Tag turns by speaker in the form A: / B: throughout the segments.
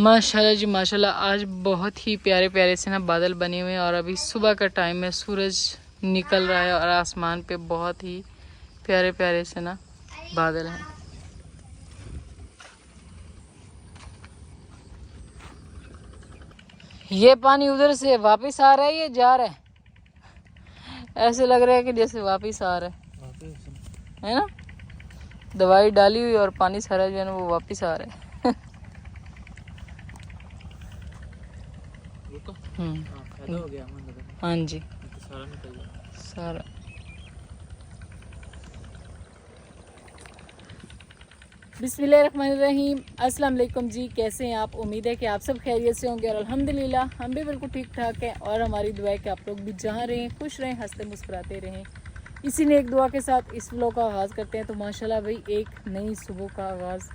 A: माशाल्लाह जी माशाल्लाह, आज बहुत ही प्यारे प्यारे से ना बादल बने हुए हैं और अभी सुबह का टाइम है, सूरज निकल रहा है और आसमान पे बहुत ही प्यारे प्यारे से ना बादल हैं। ये पानी उधर से वापस आ रहा है, ये जा रहा है, ऐसे लग रहा है कि जैसे वापस आ रहा है ना। दवाई डाली हुई और पानी सारा जो है ना वो वापस आ रहा है।
B: हो गया
A: हाँ जी,
B: तो सारा निकल गया
A: सारा। बिस्मिल्लाहिर्रहमानिर्रहीम, अस्सलाम वालेकुम जी। कैसे हैं आप? उम्मीद है कि आप सब खैरियत से होंगे और अल्हम्दुलिल्लाह हम भी बिल्कुल ठीक ठाक हैं। और हमारी दुआ है कि आप लोग भी जहाँ रहें खुश रहें, हंसते मुस्कुराते रहें। इसी ने एक दुआ के साथ इस व्लॉग का आगाज़ करते हैं। तो माशाल्लाह भाई, एक नई सुबह का आगाज़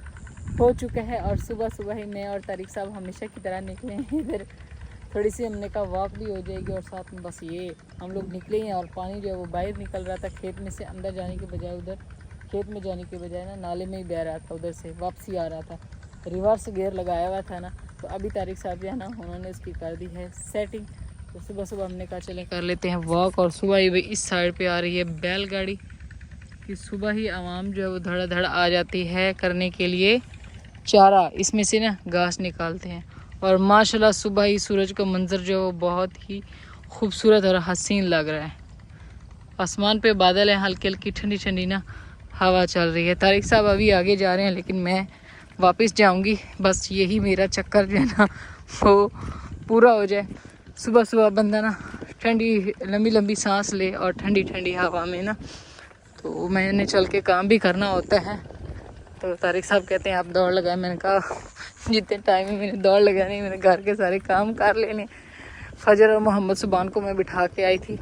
A: हो चुका है और सुबह सुबह ही मैं और तारिक साहब हमेशा की तरह निकले हैं इधर। थोड़ी सी हमने कहा वॉक भी हो जाएगी और साथ में बस ये हम लोग निकले हैं। और पानी जो है वो बाहर निकल रहा था खेत में से, अंदर जाने के बजाय उधर खेत में जाने के बजाय ना नाले में ही बह रहा था, उधर से वापसी आ रहा था। रिवर्स गियर लगाया हुआ था ना, तो अभी तारिक साहब जो है ना उन्होंने उसकी कर दी है सेटिंग। तो सुबह सुबह हमने कहा चले कर लेते हैं वॉक। और सुबह ही इस साइड पे आ रही है बैलगाड़ी कि सुबह ही आवाम जो है वो धड़ा धड़ आ जाती है करने के लिए चारा, इसमें से ना घास निकालते हैं। और माशाल्लाह सुबह ही सूरज का मंजर जो है वो बहुत ही खूबसूरत और हसीन लग रहा है। आसमान पे बादल है, हल्की हल्की ठंडी ठंडी ना हवा चल रही है। तारिक साहब अभी आगे जा रहे हैं लेकिन मैं वापस जाऊंगी, बस यही मेरा चक्कर जो है ना वो पूरा हो जाए। सुबह सुबह बंदा ना ठंडी लंबी लंबी सांस ले और ठंडी ठंडी हवा में ना, तो मैंने चल के काम भी करना होता है। तो तारिक साहब कहते हैं आप दौड़ लगाए। मैंने कहा जितने टाइम में मैंने दौड़ लगानी, मैंने घर के सारे काम कर लेने। फजर और मोहम्मद सुबान को मैं बिठा के आई थी,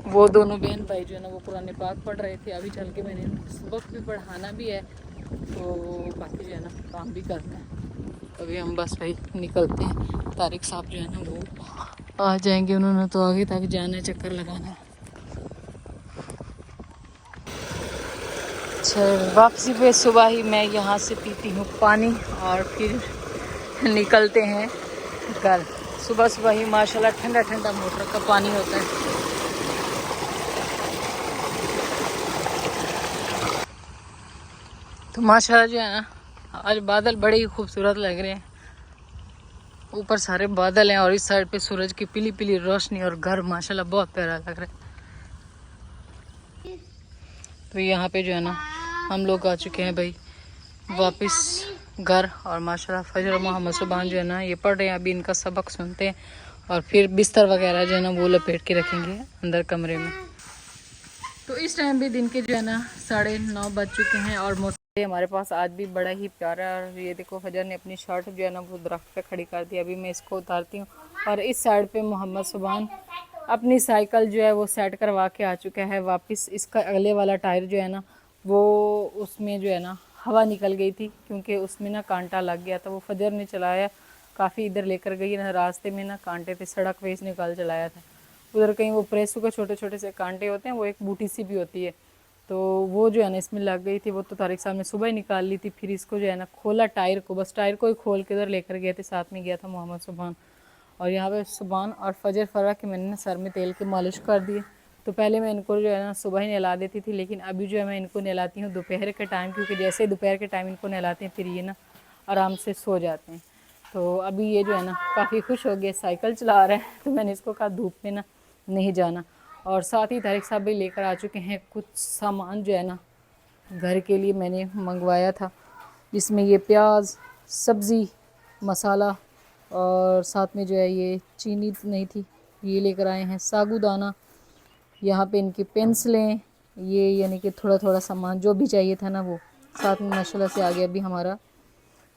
A: वो दोनों बहन भाई जो है ना वो कुरान पाक पढ़ रहे थे। अभी चल के मैंने सुबह भी पढ़ाना भी है, तो बाकी जो है ना काम भी करना है। अभी हम बस भाई निकलते हैं। तारिक साहब जो है ना वो आ जाएंगे, उन्होंने तो आगे तक जाना है, चक्कर लगाना है। अच्छा, वापसी पे सुबह ही मैं यहाँ से पीती हूँ पानी और फिर निकलते हैं घर। सुबह सुबह ही माशाल्लाह ठंडा ठंडा मोटर का पानी होता है। तो माशाल्लाह जो है ना आज बादल बड़े ही खूबसूरत लग रहे हैं। ऊपर सारे बादल हैं और इस साइड पे सूरज की पीली पीली रोशनी और घर माशाल्लाह बहुत प्यारा लग रहा है। तो यहाँ पे जो है ना हम लोग आ चुके हैं भाई वापस घर। और माशाल्लाह फजर मोहम्मद सुबान जो है ना ये पढ़ रहे हैं, अभी इनका सबक सुनते हैं और फिर बिस्तर वगैरह जो है ना वो लपेट के रखेंगे अंदर कमरे में। तो इस टाइम भी दिन के जो है ना 9:30 बज चुके हैं और मौसम हमारे पास आज भी बड़ा ही प्यारा है। और ये देखो फजर ने अपनी शर्ट जो है ना वो दरख्त पे खड़ी कर दी, अभी मैं इसको उतारती हूँ। और इस साइड पे मोहम्मद सुबान अपनी साइकिल जो है वो सेट करवा के आ चुका है वापस। इसका अगले वाला टायर जो है ना वो उसमें जो है ना हवा निकल गई थी, क्योंकि उसमें ना कांटा लग गया था। वो फजर ने चलाया, काफ़ी इधर लेकर गई ना, रास्ते में ना कांटे थे, सड़क पे इसने कल चलाया था। उधर कहीं वो प्रेसू के छोटे छोटे से कांटे होते हैं, वो एक बूटी सी भी होती है, तो वो जो है ना इसमें लग गई थी। वो तो तारिक साहब ने सुबह ही निकाल ली थी। फिर इसको जो है ना खोला टायर को, बस टायर को ही खोल के उधर लेकर गए थे, साथ में गया था मोहम्मद सुबान। और यहाँ पे सुबान और फजर फरा के मैंने ना सर में तेल के मालिश कर दिए। तो पहले मैं इनको जो है ना सुबह ही नहला देती थी, लेकिन अभी जो है मैं इनको नहलाती हूँ दोपहर के टाइम, क्योंकि जैसे ही दोपहर के टाइम इनको नहलाते हैं फिर ये ना आराम से सो जाते हैं। तो अभी ये जो है ना काफ़ी खुश हो गया, साइकिल चला रहा है। तो मैंने इसको कहा धूप में ना नहीं जाना। और साथ ही तारिक साहब भी लेकर आ चुके हैं कुछ सामान जो है ना घर के लिए मैंने मंगवाया था, जिसमें ये प्याज, सब्ज़ी, मसाला और साथ में जो है ये चीनी नहीं थी ये लेकर आए हैं, साबूदाना, यहाँ पे इनकी पेंसिलें, ये यानी कि थोड़ा थोड़ा सामान जो भी चाहिए था ना वो। साथ में माशाल्लाह से आ गया अभी हमारा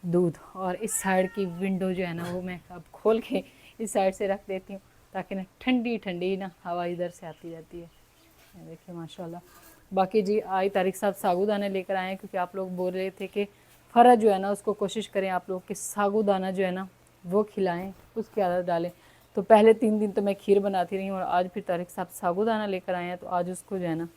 A: दूध। और इस साइड की विंडो जो है ना वो मैं अब खोल के इस साइड से रख देती हूँ, ताकि ना ठंडी ठंडी ना हवा इधर से आती जाती है। देखिए माशाल्लाह। बाकी जी आई तारिक साहब साबूदाना लेकर आए हैं, क्योंकि आप लोग बोल रहे थे कि फ़रा जो है ना उसको कोशिश करें आप लोग कि साबूदाना जो है ना वो खिलाएं, उसकी आदत डालें। तो पहले 3 दिन तो मैं खीर बनाती रही हूँ और आज फिर तारिक साहब साबूदाना लेकर आए हैं, तो आज उसको जो है ना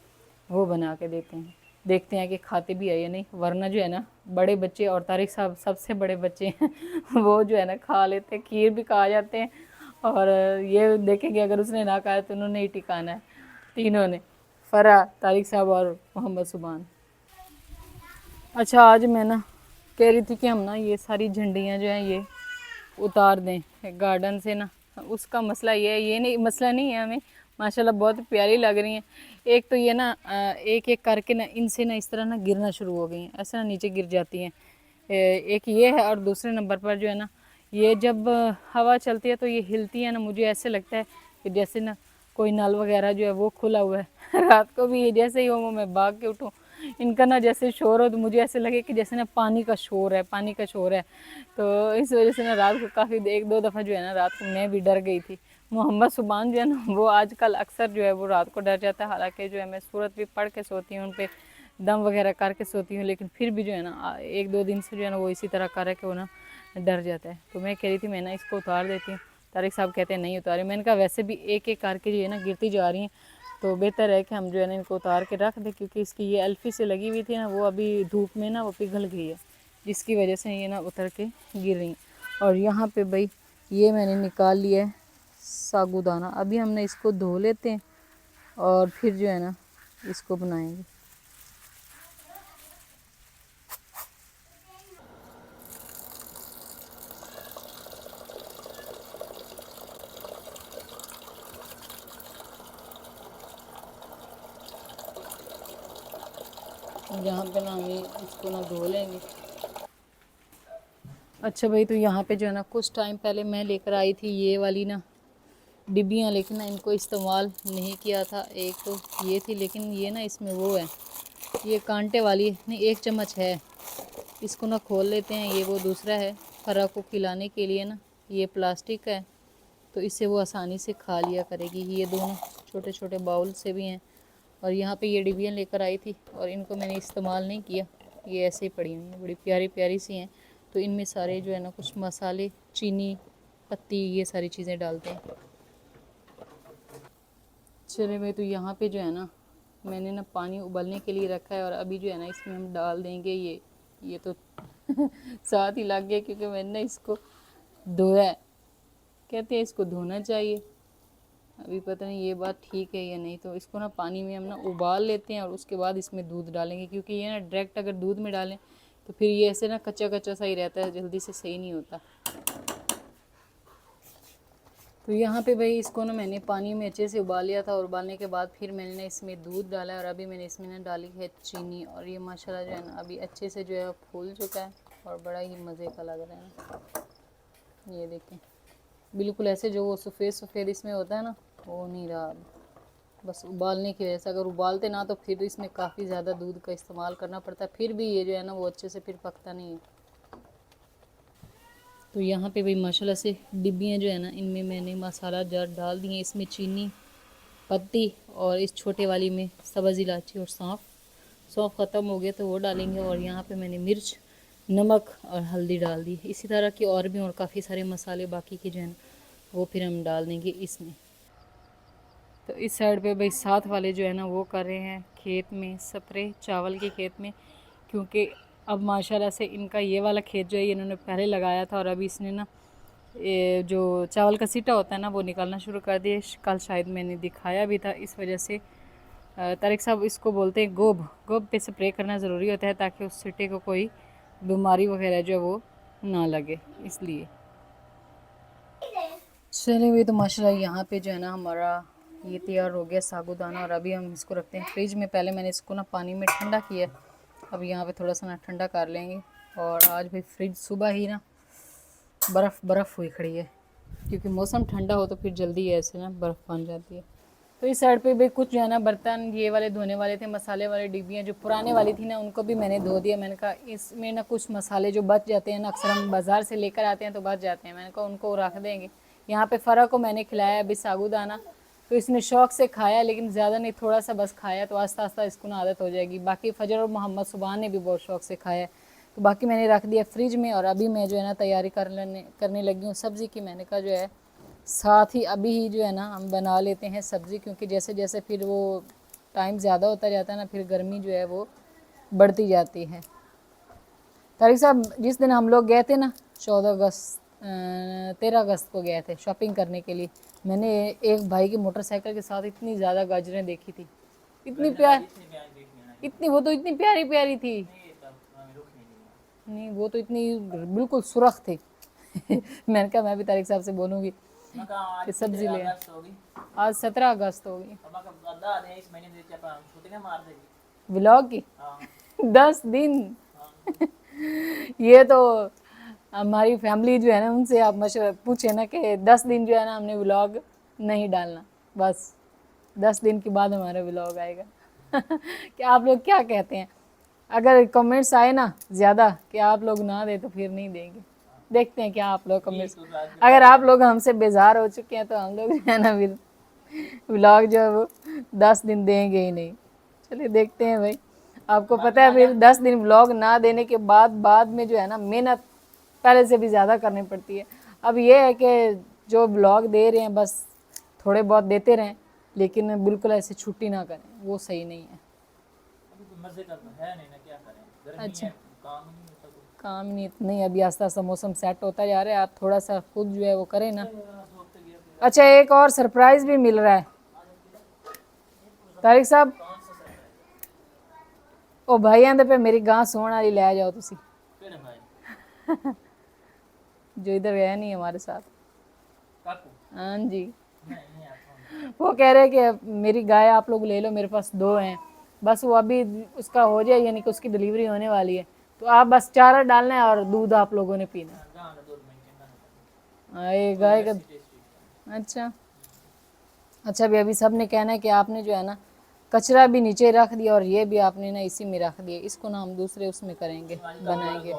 A: वो बना के देते हैं। देखते हैं कि खाते भी है या नहीं, वरना जो है ना बड़े बच्चे और तारिक साहब सबसे बड़े बच्चे हैं वो जो है ना खा लेते हैं, खीर भी खा जाते हैं। और ये देखेंगे अगर उसने ना खाया तो उन्होंने ही टिकाना है, तीनों ने, फ़रा, तारिक साहब और मोहम्मद सुबान। अच्छा, आज मैं ना कह रही थी कि हम ना ये सारी झंडियाँ जो हैं ये उतार दें गार्डन से ना। उसका मसला ये है, ये नहीं मसला नहीं है, हमें माशाल्लाह बहुत प्यारी लग रही हैं। एक तो ये ना एक एक करके ना इनसे ना इस तरह ना गिरना शुरू हो गई हैं, ऐसे ना नीचे गिर जाती हैं। एक ये है, और दूसरे नंबर पर जो है ना ये जब हवा चलती है तो ये हिलती है ना, मुझे ऐसे लगता है कि जैसे ना कोई नल वगैरह जो है वो खुला हुआ है रात को भी ये जैसे ही हो मैं भाग के उठूँ, इनका ना जैसे शोर हो तो मुझे ऐसे लगे कि जैसे ना पानी का शोर है, पानी का शोर है। तो इस वजह से ना रात को काफ़ी एक दो दफ़ा जो है ना रात को मैं भी डर गई थी। मोहम्मद सुबान जो है ना वो आजकल अक्सर जो है वो रात को डर जाता है, हालांकि जो है मैं सूरत भी पढ़ के सोती हूँ, उन पर दम वगैरह करके सोती हूँ, लेकिन फिर भी जो है ना एक दो दिन से जो है ना वो इसी तरह कर है कि वो ना डर जाता है। तो मैं कह रही थी मैं ना इसको उतार देती हूँ, तारिक साहब कहते हैं नहीं उतारे। मैंने कहा वैसे भी एक एक करके जो है ना गिरती जा रही हैं, तो बेहतर है कि हम जो है ना इनको उतार के रख दें, क्योंकि इसकी ये एल्फी से लगी हुई थी ना वो अभी धूप में ना वो पिघल गई है, जिसकी वजह से ये ना उतर के गिर रही। और यहाँ पे भाई ये मैंने निकाल लिया है सागुदाना, अभी हमने इसको धो लेते हैं और फिर जो है ना इसको बनाएंगे। यहाँ पे ना हम इसको ना धो लेंगे। अच्छा भाई, तो यहाँ पे जो है ना कुछ टाइम पहले मैं लेकर आई थी ये वाली ना डिब्बियाँ, लेकिन ना इनको इस्तेमाल नहीं किया था। एक तो ये थी, लेकिन ये ना इसमें वो है, ये कांटे वाली नहीं, एक चम्मच है, इसको ना खोल लेते हैं। ये वो दूसरा है फरा को खिलाने के लिए ना, ये प्लास्टिक का है, तो इससे वो आसानी से खा लिया करेगी। ये दोनों छोटे छोटे बाउल से भी हैं। और यहाँ पे ये डिब्बियाँ लेकर आई थी और इनको मैंने इस्तेमाल नहीं किया, ये ऐसे ही पड़ी हुई हैं, बड़ी प्यारी प्यारी सी हैं। तो इनमें सारे जो है ना कुछ मसाले, चीनी पत्ती, ये सारी चीज़ें डालते हैं। चले भाई, तो यहाँ पे जो है ना मैंने ना पानी उबलने के लिए रखा है और अभी जो है ना इसमें हम डाल देंगे ये तो साथ ही लग गया क्योंकि मैंने ना इसको धोया है। कहते हैं इसको धोना चाहिए, अभी पता नहीं ये बात ठीक है या नहीं। तो इसको ना पानी में हम ना उबाल लेते हैं और उसके बाद इसमें दूध डालेंगे, क्योंकि ये ना डायरेक्ट अगर दूध में डालें तो फिर ये ऐसे ना कच्चा कच्चा सा ही रहता है, जल्दी से सही नहीं होता। तो यहाँ पे भाई इसको ना मैंने पानी में अच्छे से उबाल लिया था और उबालने के बाद फिर मैंने ना इसमें दूध डाला है और अभी मैंने इसमें ना डाली है चीनी। और ये माशाल्लाह जो है ना अभी अच्छे से जो है फूल चुका है और बड़ा ही मज़े का लग रहा है। ये देखें, बिल्कुल ऐसे जो वो सफ़ेद सफ़ेद इसमें होता है ना वो नहीं रहा, बस उबालने की वजह से। अगर उबालते ना तो फिर इसमें काफ़ी ज़्यादा दूध का इस्तेमाल करना पड़ता है, फिर भी ये जो है ना वो अच्छे से फिर पकता नहीं है। तो यहाँ पे भाई माशाल्लाह से डिब्बियाँ जो है ना इनमें मैंने मसाला जार डाल दिए, इसमें चीनी पत्ती और इस छोटे वाली में सब्ज़ इलायची और सौंफ ख़त्म हो गया तो वो डालेंगे। और यहाँ पे मैंने मिर्च, नमक और हल्दी डाल दी। इसी तरह की और भी और काफ़ी सारे मसाले बाकी के जो हैं वो फिर हम डाल देंगे इसमें। तो इस साइड पे भाई साथ वाले जो है ना वो कर रहे हैं खेत में स्प्रे, चावल के खेत में, क्योंकि अब माशाल्लाह से इनका ये वाला खेत जो है इन्होंने पहले लगाया था और अभी इसने ना ये जो चावल का सीटा होता है ना वो निकालना शुरू कर दिए। कल शायद मैंने दिखाया भी था। इस वजह से तारिक साहब इसको बोलते हैं गोब पे स्प्रे करना ज़रूरी होता है ताकि उस सीटे को कोई बीमारी वगैरह जो है वो ना लगे, इसलिए। चलिए भाई, तो माशाल्लाह यहाँ पे जो है ना हमारा ये तैयार हो गया साबूदाना और अभी हम इसको रखते हैं फ्रिज में। पहले मैंने इसको ना पानी में ठंडा किया, अब यहाँ पे थोड़ा सा ना ठंडा कर लेंगे। और आज भी फ्रिज सुबह ही ना बर्फ़ हुई खड़ी है, क्योंकि मौसम ठंडा हो तो फिर जल्दी ऐसे ना बर्फ़ बन जाती है। तो इस साइड पे भी कुछ जो है ना बर्तन ये वाले धोने वाले थे, मसाले वाले डिब्बियाँ जो पुराने वाली थी ना उनको भी मैंने धो दिया। मैंने कहा इसमें ना कुछ मसाले जो बच जाते हैं ना, अक्सर हम बाज़ार से लेकर आते हैं तो बच जाते हैं, मैंने कहा उनको रख देंगे। यहाँ पे फ़रा को मैंने खिलाया अभी साबूदाना, तो इसने शौक़ से खाया, लेकिन ज़्यादा नहीं, थोड़ा सा बस खाया, तो आस्ता आस्ता इसको ना आदत हो जाएगी। बाकी फ़जर और मोहम्मद सुबान ने भी बहुत शौक़ से खाया, तो बाकी मैंने रख दिया फ्रिज में। और अभी मैं जो है ना तैयारी करने लगी हूँ सब्ज़ी की। मैंने कहा जो है साथ ही अभी ही जो है ना हम बना लेते हैं सब्ज़ी, क्योंकि जैसे जैसे फिर वो टाइम ज़्यादा होता जाता है ना फिर गर्मी जो है वो बढ़ती जाती है। तारिक साहब, जिस दिन हम लोग गए थे ना 13 अगस्त को गए थे शॉपिंग करने के लिए, मैंने एक भाई की मोटरसाइकिल के साथ इतनी ज़्यादा गाजरें देखी थी, इतनी इतनी, वो तो इतनी प्यारी प्यारी थी। नहीं, वो तो इतनी बिल्कुल सुरख थी। मैंने कहा मैं भी तारिक साहब से बोलूँगी कि सब्जी ले। आज 17 अगस्त हो गई। व्लॉग की 10 दिन। ये तो हमारी फैमिली जो है ना, उनसे आप मशवरा पूछे ना कि 10 दिन जो है ना हमने व्लॉग नहीं डालना, बस 10 दिन के बाद हमारा व्लॉग आएगा। कि आप लोग क्या कहते हैं? अगर कमेंट्स आए ना ज़्यादा कि आप लोग ना दे तो फिर नहीं देंगे। देखते हैं क्या आप लोग कमेंट्स, अगर आप लोग हमसे बेजार हो चुके हैं तो हम लोग जो है ना फिर व्लॉग जो है वो 10 दिन देंगे ही नहीं। चलिए देखते हैं भाई। आपको पता है फिर 10 दिन व्लॉग ना देने के बाद में जो है ना मेहनत पहले से भी ज़्यादा करनी पड़ती है। अब ये है कि जो व्लॉग दे रहे हैं बस थोड़े बहुत देते रहें, लेकिन बिल्कुल ऐसे छुट्टी ना करें, वो सही नहीं है।
B: मजे का तो है नहीं ना, क्या करें, गर्मी
A: अच्छा,
B: है, काम ही नहीं होता कुछ।
A: काम नहीं, अभी आस्ता आस्ता मौसम सेट होता जा रहा है, आप थोड़ा सा खुद जो है वो करें ना। अच्छा, एक और सरप्राइज भी मिल रहा है तारिक साहब। ओ भाई आंदे पे मेरी गां सोहण वाली ले जाओ तुसी,
B: केड़े भाई?
A: जो इधर गया नहीं हमारे साथ।
B: काकू?
A: हाँ जी,
B: नहीं आता।
A: वो कह रहे कि मेरी गाय आप लोग ले लो, मेरे पास 2 हैं, बस वो अभी उसका हो जाए, यानी कि उसकी डिलीवरी होने वाली है, तो आप बस चारा डालना है और दूध आप लोगों ने पीना है।
B: गांव का दूध में चंगा नहीं
A: हाँ, ये गाय का।
B: टेस्टी।
A: अच्छा अच्छा, भी अभी सब ने कहना है कि आपने जो है ना कचरा भी नीचे रख दिया और ये भी आपने ना इसी में रख दिया, इसको ना हम दूसरे उसमें करेंगे, बनाएंगे।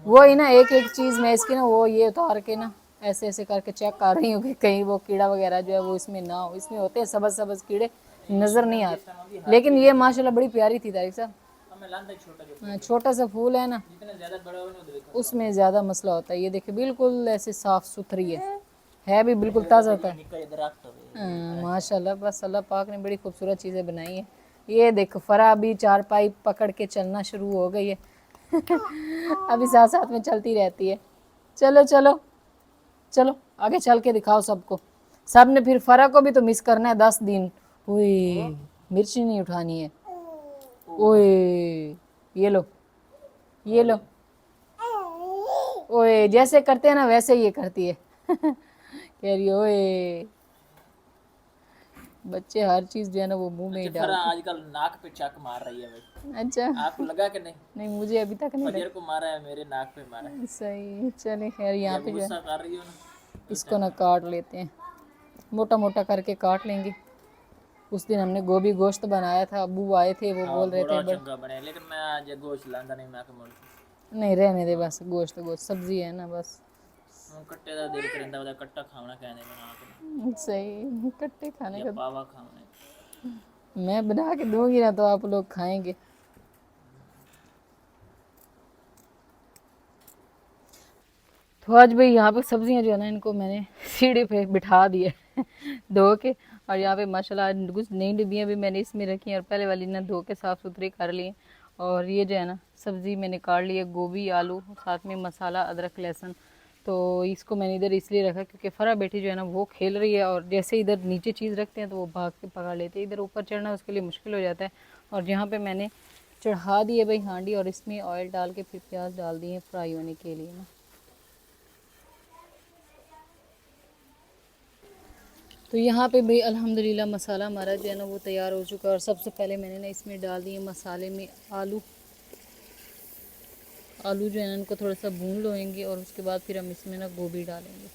A: वो ही ना एक एक चीज़ में इसकी ना वो ये उतार के ना ऐसे ऐसे करके चेक कर रही हूँ कि कहीं वो कीड़ा वगैरह जो है वो इसमें ना हो। इसमें होते हैं सबज सबज कीड़े, नज़र नहीं आते, लेकिन ये माशाल्लाह बड़ी प्यारी थी तारिक साहब।
B: हमें लांदा छोटा जो
A: हाँ, छोटा सा फूल है ना,
B: जितने ज्यादा बड़ा हो ना देखो
A: उसमें ज़्यादा मसला होता है। ये देखिए बिल्कुल ऐसे साफ़ सुथरी है भी बिल्कुल ताज़ा होता है।
B: निकल दरख्त हो
A: माशाल्लाह, बस अल्लाह पाक ने बड़ी खूबसूरत चीज़ें बनाई हैं। ये देखो फरा अभी चारपाई पकड़ के चलना शुरू हो गई है। अभी साथ साथ में चलती रहती है। चलो चलो चलो आगे चल के दिखाओ सबको। सब ने फिर फरा को भी तो मिस करना है 10 दिन। ओए मिर्ची नहीं उठानी है। ओए ये लो, ये लो। ओए जैसे करते हैं ना वैसे ये करती है। कह रही है, ओए बच्चे हर चीज जो है ना वो मुंह में ही
B: फरा
A: डाल।
B: आजकल नाक पे चक मार रही है भाई,
A: अच्छा,
B: आपको लगा कि नहीं?
A: नहीं मुझे अभी तक नहीं
B: फजर को मारा है, मेरे नाक पे मारा है।
A: लगा। सही, चले खैर यहाँ
B: जब
A: पे जो है
B: गुस्सा कर रही हो ना,
A: इसको ना काट लेते हैं, मोटा मोटा करके काट लेंगे। उस दिन हमने गोभी गोश्त बनाया था, अबू आए थे, वो बोल रहे थे
B: बड़ा चंगा बने, लेकिन मैं आज गोश्त लांदा नहीं, मैं के
A: नहीं रहने दे, बस गोश्त गोश्त सब्जी है ना बस।
B: कट्टे दा दिल करंदा, ओदा कट्टा खावना कहने बना के
A: सही, कट्टे खाने
B: या
A: का
B: पावा खावना।
A: मैं बना के दूंगी ना तो आप लोग खाएंगे। तो आज भाई यहाँ पे सब्जियां जो है ना इनको मैंने सीढ़ी पे बिठा दिए धो के, और यहाँ पे माशाल्लाह कुछ नई डिब्बियाँ भी मैंने इसमें रखी हैं और पहले वाली ना धो के साफ़ सुथरी कर ली हैं। और ये जो है ना सब्ज़ी मैंने काट ली है, गोभी आलू साथ में मसाला अदरक लहसुन। तो इसको मैंने इधर इसलिए रखा क्योंकि फ़रा बेटी जो है ना वो खेल रही है, और जैसे इधर नीचे चीज़ रखते हैं तो वो भाग के पकड़ लेते हैं, इधर ऊपर चढ़ना उसके लिए मुश्किल हो जाता है। और यहाँ पर मैंने चढ़ा दी है भाई हांडी, और इसमें ऑयल डाल के फिर प्याज डाल दिए फ्राई होने के लिए ना। तो यहाँ पे भाई अल्हम्दुलिल्लाह मसाला हमारा जो है ना वो तैयार हो चुका है। और सबसे पहले मैंने ना इसमें डाल दिए मसाले में आलू जो है ना इनको थोड़ा सा भून लेंगे, और उसके बाद फिर हम इसमें ना गोभी डालेंगे।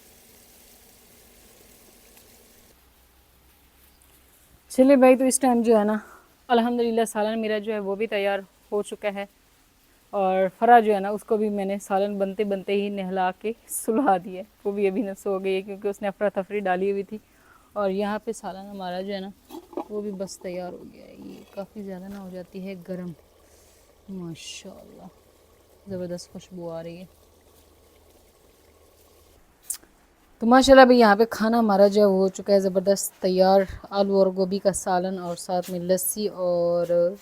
A: चलिए भाई, तो इस टाइम जो है ना अल्हम्दुलिल्लाह सालन मेरा जो है वो भी तैयार हो चुका है, और फरा जो है ना उसको भी मैंने सालन बनते बनते ही नहला के सुला दिया। वो भी अभी ना सो गई है क्योंकि उसने अफरा तफरी डाली हुई थी। और यहाँ पे सालन हमारा जो है ना वो भी बस तैयार हो गया है। ये काफ़ी ज़्यादा ना हो जाती है गरम, माशाल्लाह ज़बरदस्त खुशबू आ रही है। तो माशाल्लाह भाई यहाँ पे खाना हमारा जो है वो हो चुका है ज़बरदस्त तैयार। आलू और गोभी का सालन और साथ में लस्सी और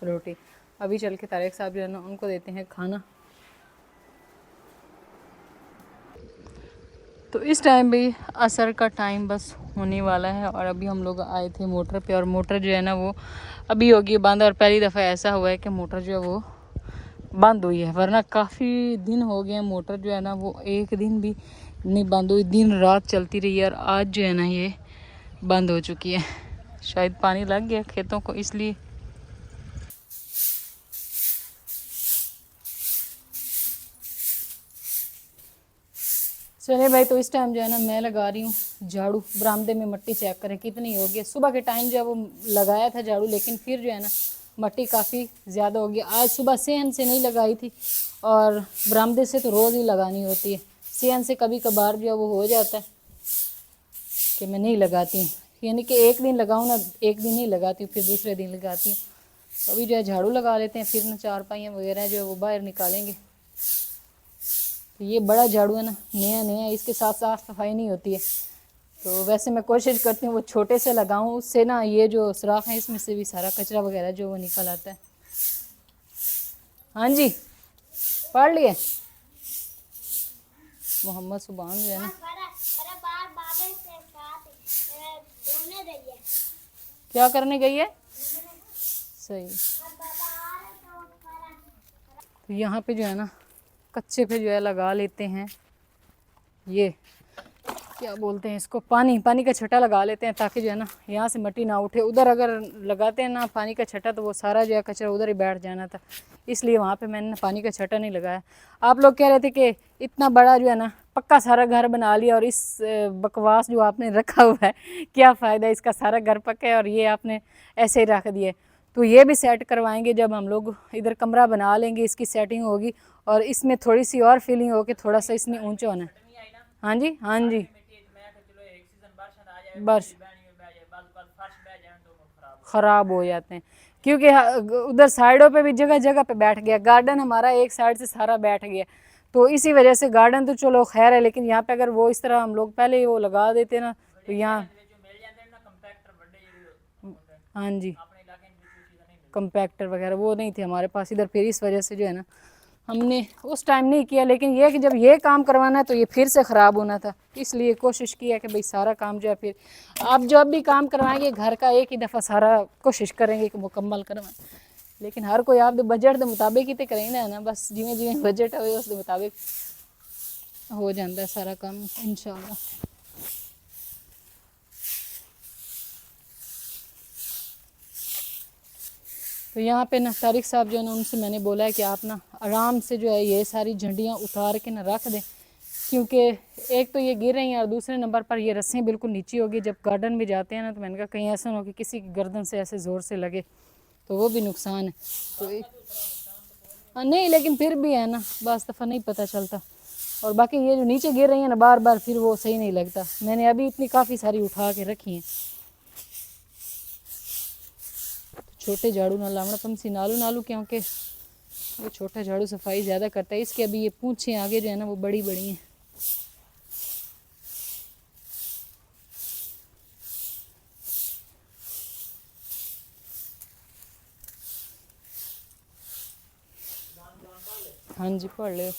A: रोटी। अभी चल के तारिक साहब जो है ना उनको देते हैं खाना। तो इस टाइम भी असर का टाइम बस होने वाला है और अभी हम लोग आए थे मोटर पे और मोटर जो है ना वो अभी होगी बंद। और पहली दफ़ा ऐसा हुआ है कि मोटर जो है वो बंद हुई है, वरना काफ़ी दिन हो गए हैं मोटर जो है ना वो एक दिन भी नहीं बंद हुई, दिन रात चलती रही है। और आज जो है ना ये बंद हो चुकी है, शायद पानी लग गया खेतों को इसलिए। चले भाई, तो इस टाइम जो है ना मैं लगा रही हूँ झाड़ू। बरामदे में मिट्टी चेक करें कितनी होगी। सुबह के टाइम जो है वो लगाया था झाड़ू, लेकिन फिर जो है ना मिट्टी काफ़ी ज़्यादा होगी। आज सुबह सेहन से नहीं लगाई थी और बरामदे से तो रोज़ ही लगानी होती है। सेहन से कभी कभार जो है वो हो जाता है कि मैं नहीं लगाती हूँ, यानी कि एक दिन लगाऊँ ना, एक दिन नहीं लगाती हूँ फिर दूसरे दिन लगाती हूँ। तो अभी जो है झाड़ू लगा लेते हैं, फिर ना चारपाइयाँ वगैरह जो है वो बाहर निकालेंगे। तो ये बड़ा झाड़ू है ना, नया नया, इसके साथ साफ सफाई नहीं होती है। तो वैसे मैं कोशिश करती हूँ वो छोटे से लगाऊं, उससे ना ये जो सुराख है इसमें से भी सारा कचरा वगैरह जो वो निकल आता है। हाँ जी, पढ़ लिए मोहम्मद सुबान जो है ना क्या करने गई है। सही। तो यहाँ पे जो है ना कच्चे पे जो है लगा लेते हैं, ये क्या बोलते हैं इसको, पानी का छटा लगा लेते हैं, ताकि जो है ना यहाँ से मिट्टी ना उठे। उधर अगर लगाते हैं ना पानी का छटा तो वो सारा जो है कचरा उधर ही बैठ जाना था, इसलिए वहाँ पे मैंने पानी का छटा नहीं लगाया। आप लोग कह रहे थे कि इतना बड़ा जो है ना पक्का सारा घर बना लिया और इस बकवास जो आपने रखा हुआ है क्या फ़ायदा, इसका सारा घर पक्का है और ये आपने ऐसे ही रख दिए। तो ये भी सेट करवाएंगे जब हम लोग इधर कमरा बना लेंगे, इसकी सेटिंग होगी और इसमें थोड़ी सी और फीलिंग हो कि थोड़ा सा इसमें ऊंचा होना है। हाँ जी, हाँ जी, बस ख़राब हो जाते हैं क्योंकि उधर साइडों पे भी जगह जगह पे बैठ गया। गार्डन हमारा एक साइड से सारा बैठ गया, तो इसी वजह से गार्डन तो चलो खैर है, लेकिन यहाँ पे अगर वो इस तरह हम लोग पहले ही वो लगा देते ना तो यहाँ, हाँ जी, कंपैक्टर वगैरह वो नहीं थे हमारे पास इधर, फिर इस वजह से जो है ना हमने उस टाइम नहीं किया। लेकिन ये कि जब ये काम करवाना है तो ये फिर से ख़राब होना था, इसलिए कोशिश किया कि भाई सारा काम जो है, फिर आप जब भी काम करवाएंगे घर का एक ही दफ़ा सारा कोशिश करेंगे कि मुकम्मल करवाएं। लेकिन हर कोई आप बजट के मुताबिक ही तो करेंगे ना, बस जिमें जिमें बजट हो उसके मुताबिक हो जाता है सारा काम इंशाल्लाह। तो यहाँ पे ना तारिक साहब जो है ना उनसे मैंने बोला है कि आप ना आराम से जो है ये सारी झंडियाँ उतार के ना रख दें, क्योंकि एक तो ये गिर रही हैं और दूसरे नंबर पर ये रस्सियाँ बिल्कुल नीची होगी। जब गार्डन में जाते हैं ना तो मैंने कहा कहीं ऐसा ना हो कि किसी की गर्दन से ऐसे ज़ोर से लगे तो वो भी नुकसान है। तो नहीं, लेकिन फिर भी है ना बस दफ़ा नहीं पता चलता। और बाकी ये जो नीचे गिर रही है ना बार बार, फिर वो सही नहीं लगता। मैंने अभी इतनी काफ़ी सारी उठा के रखी हैं। छोटे झाड़ू ना लावना पंसी नालू नालू, क्योंकि वो छोटा झाड़ू सफाई ज़्यादा करता है। इसके अभी ये पूंछें आगे जो है ना वो बड़ी बड़ी हैं। हाँ जी, पढ़ ले।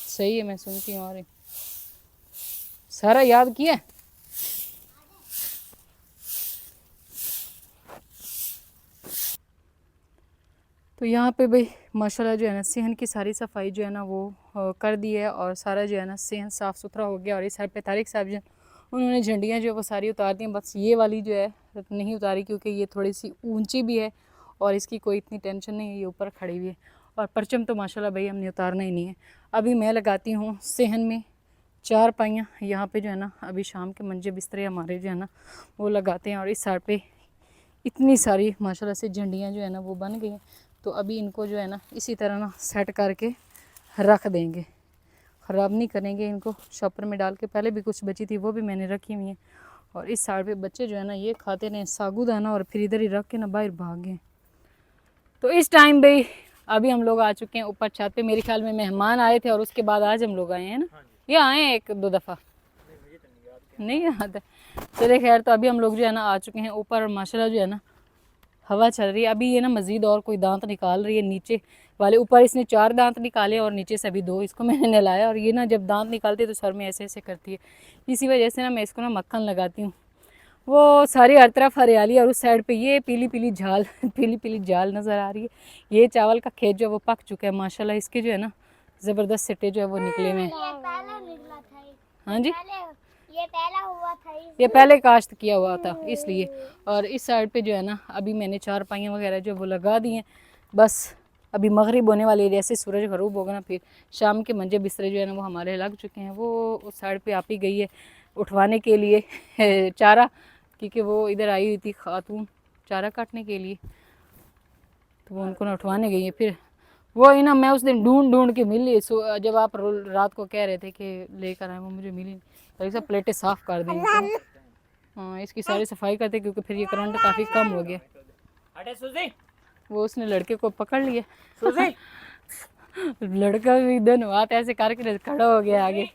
A: सही है, मैं सुनती हूँ। और सारा याद किया। तो यहाँ पे भाई माशाल्लाह जो है ना सेहन की सारी सफाई जो है ना वो कर दी है और सारा जो है ना सेहन साफ़ सुथरा हो गया। और इस साइड पे तारिक साहब जो उन्होंने झंडियाँ जो है वो सारी उतार दी हैं, बस ये वाली जो है नहीं उतारी क्योंकि ये थोड़ी सी ऊंची भी है और इसकी कोई इतनी टेंशन नहीं है, ये ऊपर खड़ी हुई है। और परचम तो माशाल्लाह भाई हमने उतारना ही नहीं है। अभी मैं लगाती हूँ सेहन में चारपाइयाँ। यहाँ पे जो है ना अभी शाम के मंजे बिस्तरे हमारे जो है ना वो लगाते हैं और इस साइड पे इतनी सारी माशाल्लाह से झंडियाँ जो है ना वो बन गई हैं। तो अभी इनको जो है ना इसी तरह ना सेट करके रख देंगे, ख़राब नहीं करेंगे इनको। शॉपर में डाल के पहले भी कुछ बची थी वो भी मैंने रखी हुई हैं। और इस साइड पे बच्चे जो है ना ये खाते रहे सागुदाना और फिर इधर ही रख के ना बाहर भाग गए। तो इस टाइम भाई अभी हम लोग आ चुके हैं ऊपर छत पे। मेरे ख्याल में मेहमान आए थे और उसके बाद आज हम लोग आए हैं ना, ये आए हैं एक दो दफ़ा नहीं याद है। चले खैर, तो अभी हम लोग जो है ना आ चुके हैं ऊपर, और माशाल्लाह जो है ना हवा चल रही है। अभी ये ना मज़ीद और कोई दांत निकाल रही है नीचे वाले। ऊपर इसने 4 दांत निकाले और नीचे से अभी 2। इसको मैंने नहलाया, और ये ना जब दांत निकालती है तो सर में ऐसे ऐसे करती है। इसी वजह से ना मैं इसको ना मक्खन लगाती हूँ। वो सारी हर तरफ हरियाली है, और उस साइड पे ये पीली पीली झाल पीली पीली झाल नज़र आ रही है। ये चावल का खेत जो है वो पक चुका है माशाल्लाह। इसके जो है ना ज़बरदस्त सिट्टे जो है वो निकले हुए हैं। हाँ जी,
C: ये पहला हुआ था
A: ये पहले काश्त किया हुआ था इसलिए। और इस साइड पे जो है ना अभी मैंने चारपाइयाँ वगैरह जो वो लगा दी हैं। बस अभी मगरिब होने वाली है, जैसे सूरज गरूब होगा ना फिर शाम के मंजे बिस्तरे जो है ना वो हमारे लग चुके हैं। वो उस साइड पे आप ही गई है उठवाने के लिए चारा, क्योंकि वो इधर आई हुई थी खातून चारा काटने के लिए, तो वो उनको ना उठवाने गई है। फिर वो ही ना मैं उस दिन ढूंढ ढूंढ के मिली, जब आप रात को कह रहे थे कि लेकर आए, वो मुझे मिली नहीं। तो सब प्लेटें साफ़ कर दी इनको। हाँ, इसकी सारी सफाई करते क्योंकि फिर ये करंट काफ़ी कम हो गया।
B: अरे सुजी,
A: वो उसने लड़के को पकड़ लिया।
B: सुजी
A: लड़का भी दोनों हाथ ऐसे करके खड़ा हो गया आगे,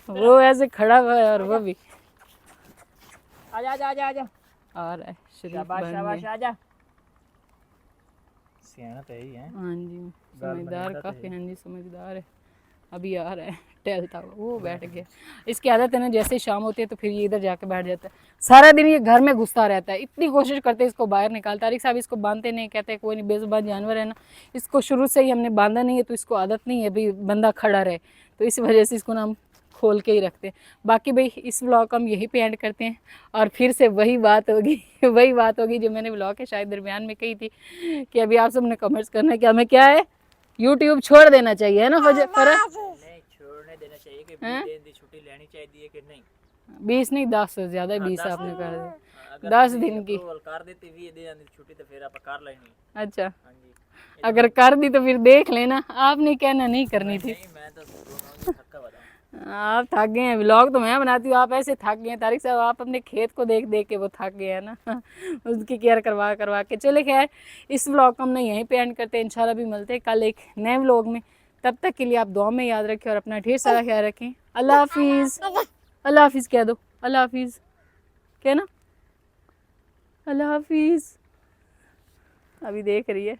A: वो ऐसे खड़ा हुआ है और वो भी
B: आजा आजा आजा आजा,
A: आ रहा है। शरीफ
B: शाबाश
A: बन
B: शाबाश
A: गया।
B: आजा। सियाना तो यही है।
A: हाँ जी, समझदार काफ़ी। हाँ जी, समझदार है। अभी आ रहा है, टहलता हुआ वो बैठ गया। इसकी आदत है ना, जैसे ही शाम होती है तो फिर ये इधर जाके बैठ जाता है। सारा दिन ये घर में घुसता रहता है। इतनी कोशिश करते हैं इसको बाहर निकालता। तारिक साहब इसको बांधते नहीं, कहते कोई नहीं, बेजुबान जानवर है ना, इसको शुरू से ही हमने बांधा नहीं है तो इसको आदत नहीं है भाई बंदा खड़ा रहे, तो इस वजह से इसको ना हम खोल के ही रखते हैं। बाकी भाई इस व्लॉग को हम यहीं पे एंड करते हैं, और फिर से वही बात होगी वही बात होगी जो मैंने व्लॉग के शायद दरमियान में कही थी कि अभी आप सबने कमेंट्स करना है कि हमें क्या है, यूट्यूब छोड़ देना चाहिए, है ना फरह?
B: नहीं छोड़ने देना चाहिए कि 20 दिन की छुट्टी लेनी चाहिए कि नहीं।
A: 20 नहीं, 10 से ज़्यादा 20 आपने कर दिया।
B: अगर
A: 10
B: तुसी
A: दिन की।
B: approval कर देती 20 दिन की छुट्टी तो फिर आप कर लेनी।
A: अच्छा,
B: हाँ जी,
A: अगर कर दी तो फिर देख लेना, आपने कहना नहीं करनी थी।
B: नहीं मैं तो दोनों थका हुआ था।
A: आप थक गए हैं। व्लॉग तो मैं बनाती हूँ, आप ऐसे थक गए हैं। तारिक साहब आप अपने खेत को देख देख के वो थक गए हैं ना उसकी केयर करवा करवा के। चले खैर, इस व्लॉग को हम यहीं पे एंड करते हैं। इंशाल्लाह भी मिलते हैं कल एक नए व्लॉग में। तब तक के लिए आप दुआ में याद रखें और अपना ढेर सारा ख्याल रखें। अल्लाह हाफिज़। अल्लाह हाफिज़ कह दो, अल्लाह हाफिज़ कहना, अल्लाह हाफिज़। अभी देख रही है